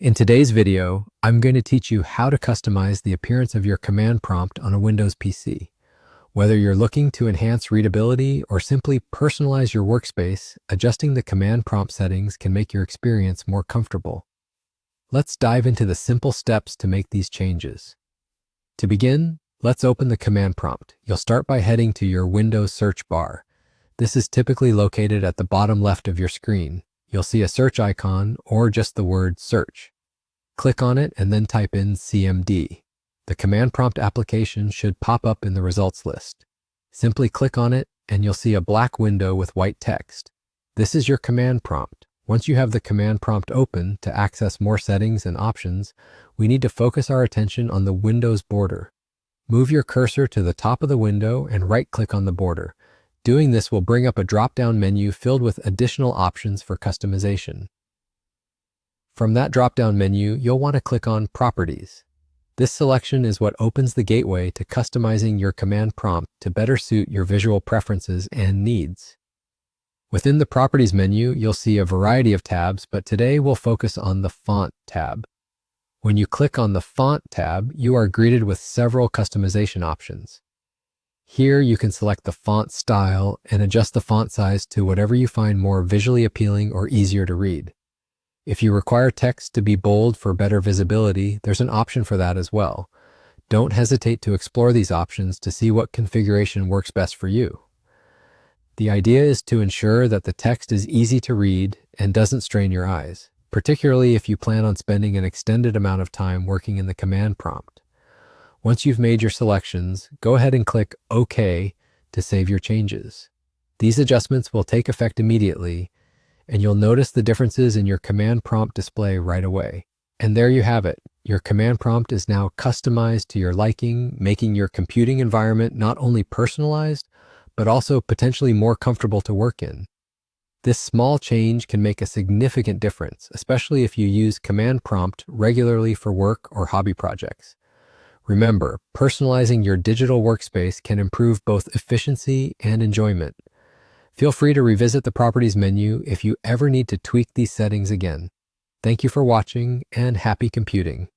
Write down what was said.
In today's video, I'm going to teach you how to customize the appearance of your command prompt on a Windows PC. Whether you're looking to enhance readability or simply personalize your workspace, adjusting the command prompt settings can make your experience more comfortable. Let's dive into the simple steps to make these changes. To begin, let's open the command prompt. You'll start by heading to your Windows search bar. This is typically located at the bottom left of your screen. You'll see a search icon or just the word search. Click on it and then type in CMD. The command prompt application should pop up in the results list. Simply click on it and you'll see a black window with white text. This is your command prompt. Once you have the command prompt open to access more settings and options, we need to focus our attention on the Windows border. Move your cursor to the top of the window and right-click on the border. Doing this will bring up a drop-down menu filled with additional options for customization. From that drop-down menu, you'll want to click on Properties. This selection is what opens the gateway to customizing your command prompt to better suit your visual preferences and needs. Within the Properties menu, you'll see a variety of tabs, but today we'll focus on the Font tab. When you click on the Font tab, you are greeted with several customization options. Here you can select the font style and adjust the font size to whatever you find more visually appealing or easier to read. If you require text to be bold for better visibility, there's an option for that as well. Don't hesitate to explore these options to see what configuration works best for you. The idea is to ensure that the text is easy to read and doesn't strain your eyes, particularly if you plan on spending an extended amount of time working in the command prompt. Once you've made your selections, go ahead and click OK to save your changes. These adjustments will take effect immediately, and you'll notice the differences in your command prompt display right away. And there you have it. Your command prompt is now customized to your liking, making your computing environment not only personalized, but also potentially more comfortable to work in. This small change can make a significant difference, especially if you use command prompt regularly for work or hobby projects. Remember, personalizing your digital workspace can improve both efficiency and enjoyment. Feel free to revisit the Properties menu if you ever need to tweak these settings again. Thank you for watching and happy computing.